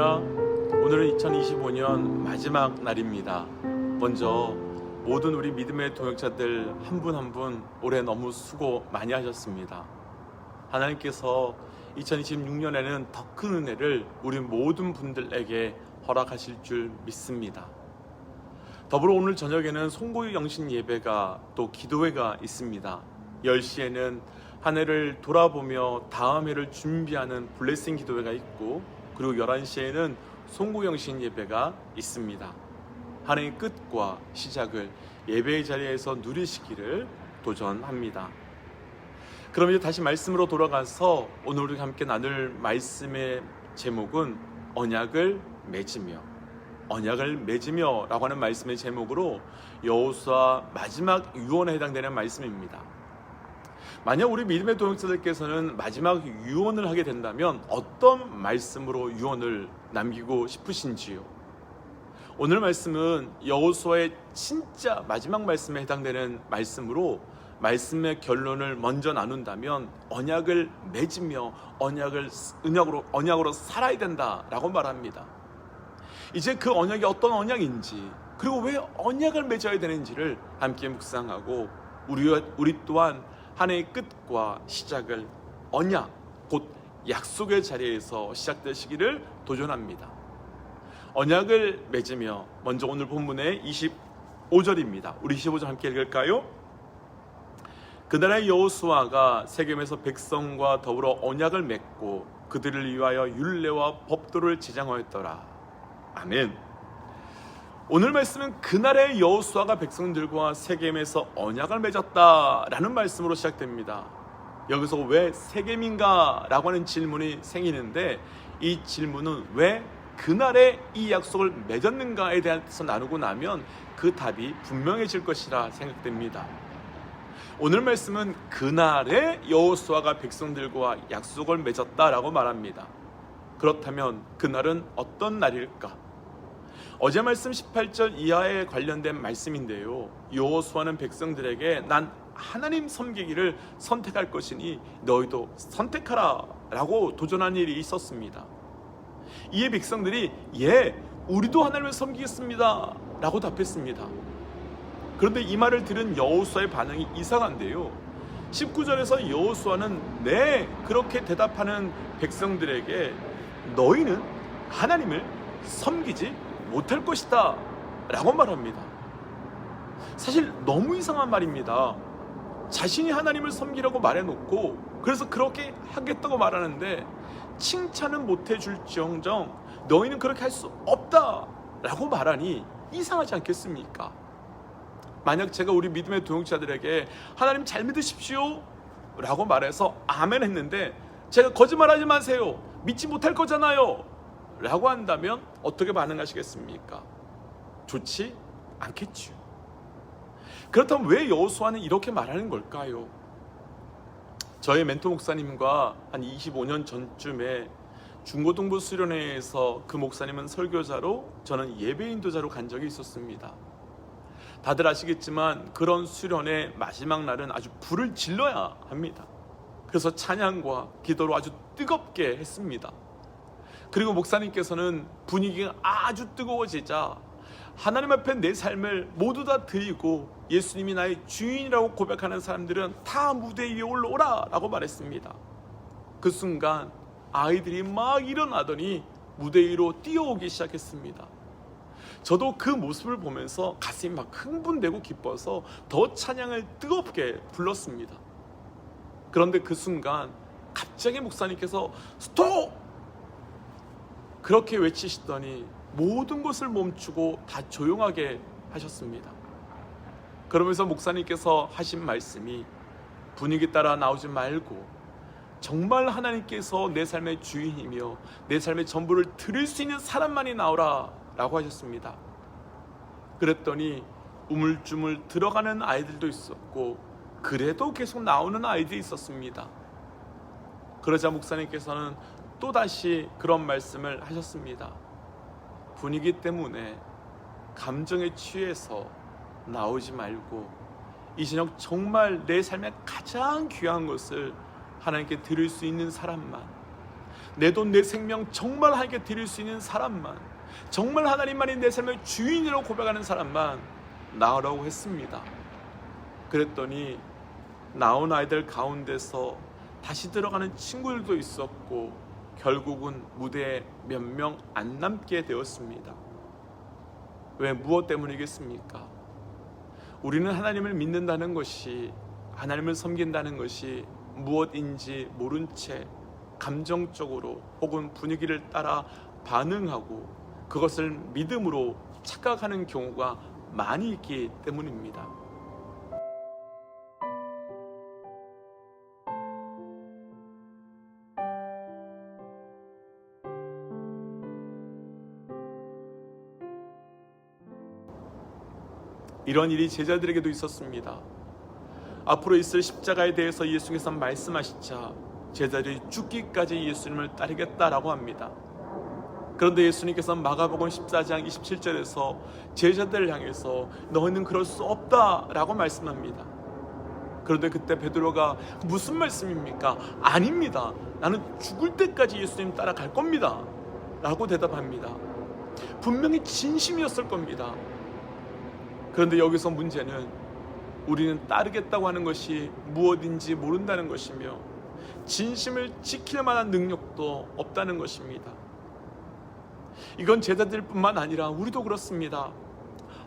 할렐루야. 오늘은 2025년 마지막 날입니다. 먼저 모든 우리 믿음의 동역자들 한 분 한 분 올해 너무 수고 많이 하셨습니다. 하나님께서 2026년에는 더 큰 은혜를 우리 모든 분들에게 허락하실 줄 믿습니다. 더불어 오늘 저녁에는 송고유 영신 예배가 또 기도회가 있습니다. 10시에는 한 해를 돌아보며 다음 해를 준비하는 블레싱 기도회가 있고, 그리고 11시에는 송고유 영신 예배가 있습니다. 한 해의 끝과 시작을 예배의 자리에서 누리시기를 도전합니다. 그럼 이제 다시 말씀으로 돌아가서 오늘 우리가 함께 나눌 말씀의 제목은 언약을 맺으며 라고 하는 말씀의 제목으로 여호수아 마지막 유언에 해당되는 말씀입니다. 만약 우리 믿음의 동역자들께서는 마지막 유언을 하게 된다면 어떤 말씀으로 유언을 남기고 싶으신지요? 오늘 말씀은 여호수아의 진짜 마지막 말씀에 해당되는 말씀으로 말씀의 결론을 먼저 나눈다면 언약을 맺으며 언약으로 살아야 된다라고 말합니다. 이제 그 언약이 어떤 언약인지, 그리고 왜 언약을 맺어야 되는지를 함께 묵상하고 우리 또한 한 해의 끝과 시작을 언약, 곧 약속의 자리에서 시작되시기를 도전합니다. 언약을 맺으며, 먼저 오늘 본문의 25절입니다. 우리 25절 함께 읽을까요? 그날의 여호수아가 세겜에서 백성과 더불어 언약을 맺고 그들을 위하여 율례와 법도를 지정하였더라. 아멘. 오늘 말씀은 그날의 여호수아가 백성들과 세겜에서 언약을 맺었다라는 말씀으로 시작됩니다. 여기서 왜 세겜인가? 라고 하는 질문이 생기는데, 이 질문은 왜 그날에 이 약속을 맺었는가에 대해서 나누고 나면 그 답이 분명해질 것이라 생각됩니다. 오늘 말씀은 그날에 여호수아가 백성들과 약속을 맺었다라고 말합니다. 그렇다면 그날은 어떤 날일까? 어제 말씀 18절 이하에 관련된 말씀인데요, 여호수아는 백성들에게 난 하나님 섬기기를 선택할 것이니 너희도 선택하라 라고 도전한 일이 있었습니다. 이에 백성들이 우리도 하나님을 섬기겠습니다 라고 답했습니다. 그런데 이 말을 들은 여호수아의 반응이 이상한데요, 19절에서 여호수아는 그렇게 대답하는 백성들에게 너희는 하나님을 섬기지 못할 것이다 라고 말합니다. 사실 너무 이상한 말입니다. 자신이 하나님을 섬기라고 말해놓고 그래서 그렇게 하겠다고 말하는데 칭찬은 못해줄지언정 너희는 그렇게 할 수 없다 라고 말하니 이상하지 않겠습니까? 만약 제가 우리 믿음의 동역자들에게 하나님 잘 믿으십시오 라고 말해서 아멘 했는데 제가 거짓말하지 마세요, 믿지 못할 거잖아요 라고 한다면 어떻게 반응하시겠습니까? 좋지 않겠죠. 그렇다면 왜 여호수아는 이렇게 말하는 걸까요? 저의 멘토 목사님과 한 25년 전쯤에 중고등부 수련회에서 그 목사님은 설교자로, 저는 예배 인도자로 간 적이 있었습니다. 다들 아시겠지만 그런 수련회 마지막 날은 아주 불을 질러야 합니다. 그래서 찬양과 기도로 아주 뜨겁게 했습니다. 그리고 목사님께서는 분위기가 아주 뜨거워지자 하나님 앞에 내 삶을 모두 다 드리고 예수님이 나의 주인이라고 고백하는 사람들은 다 무대 위에 올라오라 라고 말했습니다. 그 순간 아이들이 막 일어나더니 무대 위로 뛰어오기 시작했습니다. 저도 그 모습을 보면서 가슴이 막 흥분되고 기뻐서 더 찬양을 뜨겁게 불렀습니다. 그런데 그 순간 갑자기 목사님께서 스톱! 그렇게 외치시더니 모든 것을 멈추고 다 조용하게 하셨습니다. 그러면서 목사님께서 하신 말씀이 분위기 따라 나오지 말고 정말 하나님께서 내 삶의 주인이며 내 삶의 전부를 드릴 수 있는 사람만이 나오라 라고 하셨습니다. 그랬더니 우물쭈물 들어가는 아이들도 있었고 그래도 계속 나오는 아이들이 있었습니다. 그러자 목사님께서는 또다시 그런 말씀을 하셨습니다. 분위기 때문에 감정에 취해서 나오지 말고 이 저녁 정말 내 삶의 가장 귀한 것을 하나님께 드릴 수 있는 사람만, 내 돈, 내 생명 정말 하나님께 드릴 수 있는 사람만, 정말 하나님만이 내 삶의 주인이라고 고백하는 사람만 나오라고 했습니다. 그랬더니 나온 아이들 가운데서 다시 들어가는 친구들도 있었고 결국은 무대에 몇 명 안 남게 되었습니다. 왜, 무엇 때문이겠습니까? 우리는 하나님을 믿는다는 것이, 하나님을 섬긴다는 것이 무엇인지 모른 채 감정적으로 혹은 분위기를 따라 반응하고 그것을 믿음으로 착각하는 경우가 많이 있기 때문입니다. 이런 일이 제자들에게도 있었습니다. 앞으로 있을 십자가에 대해서 예수께서 말씀하시자 제자들이 죽기까지 예수님을 따르겠다라고 합니다. 그런데 예수님께서 마가복음 14장 27절에서 제자들을 향해서 너희는 그럴 수 없다라고 말씀합니다. 그런데 그때 베드로가 무슨 말씀입니까? 아닙니다. 나는 죽을 때까지 예수님 따라갈 겁니다 라고 대답합니다. 분명히 진심이었을 겁니다. 그런데 여기서 문제는 우리는 따르겠다고 하는 것이 무엇인지 모른다는 것이며 진심을 지킬 만한 능력도 없다는 것입니다. 이건 제자들뿐만 아니라 우리도 그렇습니다.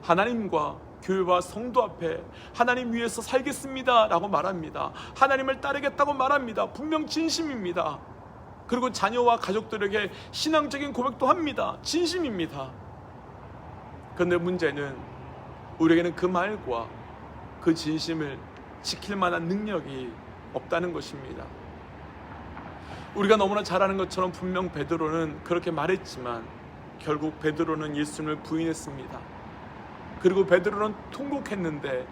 하나님과 교회와 성도 앞에 하나님 위해서 살겠습니다 라고 말합니다. 하나님을 따르겠다고 말합니다. 분명 진심입니다. 그리고 자녀와 가족들에게 신앙적인 고백도 합니다. 진심입니다. 그런데 문제는 우리에게는 그 말과 그 진심을 지킬 만한 능력이 없다는 것입니다. 우리가 너무나 잘 아는 것처럼 분명 베드로는 그렇게 말했지만 결국 베드로는 예수님을 부인했습니다. 그리고 베드로는 통곡했는데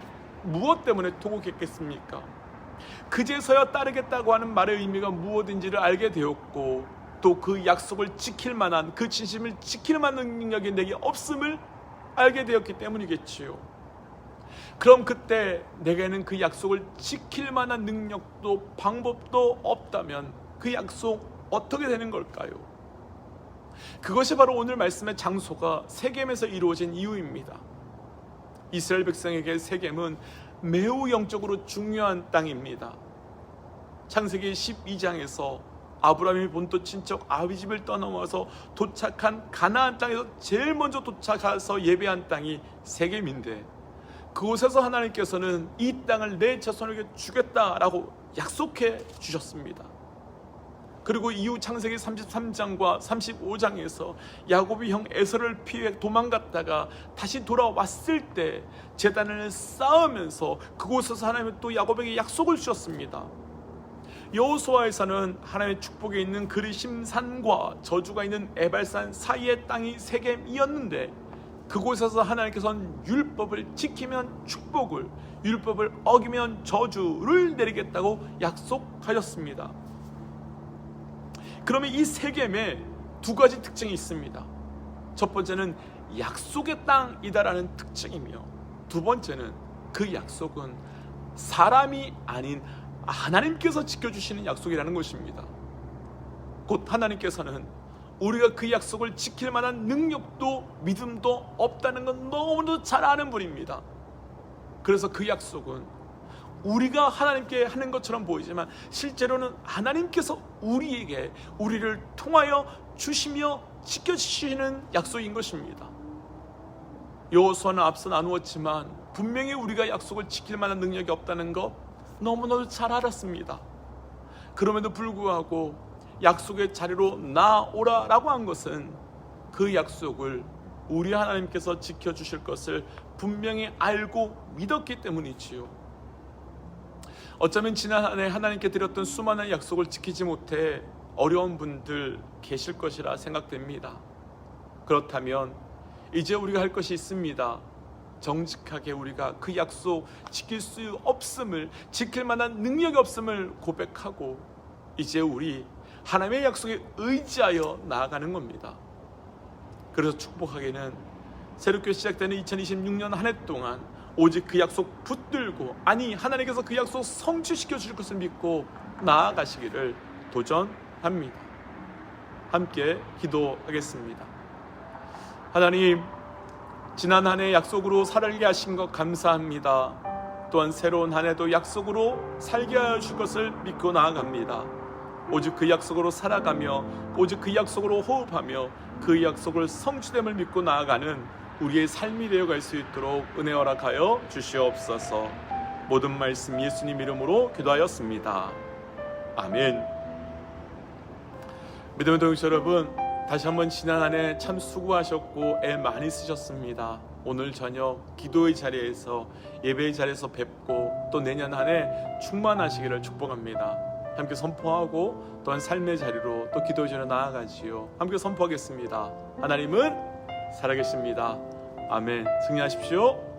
무엇 때문에 통곡했겠습니까? 그제서야 따르겠다고 하는 말의 의미가 무엇인지를 알게 되었고 또 그 약속을 지킬 만한, 그 진심을 지킬 만한 능력이 내게 없음을 알게 되었기 때문이겠지요. 그럼 그때 내게는 그 약속을 지킬 만한 능력도 방법도 없다면 그 약속 어떻게 되는 걸까요? 그것이 바로 오늘 말씀의 장소가 세겜에서 이루어진 이유입니다. 이스라엘 백성에게 세겜은 매우 영적으로 중요한 땅입니다. 창세기 12장에서 아브라함이 본토 친척 아비집을 떠넘어서 도착한 가나안 땅에서 제일 먼저 도착해서 예배한 땅이 세겜인데 그곳에서 하나님께서는 이 땅을 내 자손에게 주겠다라고 약속해 주셨습니다. 그리고 이후 창세기 33장과 35장에서 야곱이 형 에서를 피해 도망갔다가 다시 돌아왔을 때 제단을 쌓으면서 그곳에서 하나님은 또 야곱에게 약속을 주셨습니다. 여호수아에서는 하나님의 축복에 있는 그리심산과 저주가 있는 에발산 사이의 땅이 세겜이었는데 그곳에서 하나님께서는 율법을 지키면 축복을, 율법을 어기면 저주를 내리겠다고 약속하셨습니다. 그러면 이 세겜에 두 가지 특징이 있습니다. 첫 번째는 약속의 땅이다라는 특징이며 두 번째는 그 약속은 사람이 아닌 하나님께서 지켜주시는 약속이라는 것입니다. 곧 하나님께서는 우리가 그 약속을 지킬 만한 능력도 믿음도 없다는 건 너무도 잘 아는 분입니다. 그래서 그 약속은 우리가 하나님께 하는 것처럼 보이지만 실제로는 하나님께서 우리에게 우리를 통하여 주시며 지켜주시는 약속인 것입니다. 여호수아는 앞서 나누었지만 분명히 우리가 약속을 지킬 만한 능력이 없다는 것 너무나도 잘 알았습니다. 그럼에도 불구하고 약속의 자리로 나오라라고 한 것은 그 약속을 우리 하나님께서 지켜주실 것을 분명히 알고 믿었기 때문이지요. 어쩌면 지난 한 해 하나님께 드렸던 수많은 약속을 지키지 못해 어려운 분들 계실 것이라 생각됩니다. 그렇다면 이제 우리가 할 것이 있습니다. 정직하게 우리가 그 약속 지킬 수 없음을, 지킬 만한 능력이 없음을 고백하고 이제 우리 하나님의 약속에 의지하여 나아가는 겁니다. 그래서 축복하기는 새롭게 시작되는 2026년 한 해 동안 오직 그 약속 붙들고, 아니 하나님께서 그 약속 성취시켜 주실 것을 믿고 나아가시기를 도전합니다. 함께 기도하겠습니다. 하나님, 지난 한 해 약속으로 살게 하신 것 감사합니다. 또한 새로운 한 해도 약속으로 살게 하실 것을 믿고 나아갑니다. 오직 그 약속으로 살아가며 오직 그 약속으로 호흡하며 그 약속을 성취됨을 믿고 나아가는 우리의 삶이 되어갈 수 있도록 은혜 허락하여 주시옵소서. 모든 말씀 예수님 이름으로 기도하였습니다. 아멘. 믿음의 동역자 여러분, 다시 한번 지난 한 해 참 수고하셨고 애 많이 쓰셨습니다. 오늘 저녁 기도의 자리에서 예배의 자리에서 뵙고 또 내년 한 해 충만하시기를 축복합니다. 함께 선포하고 또한 삶의 자리로 또 기도의 자리로 나아가지요. 함께 선포하겠습니다. 하나님은 살아계십니다. 아멘. 승리하십시오.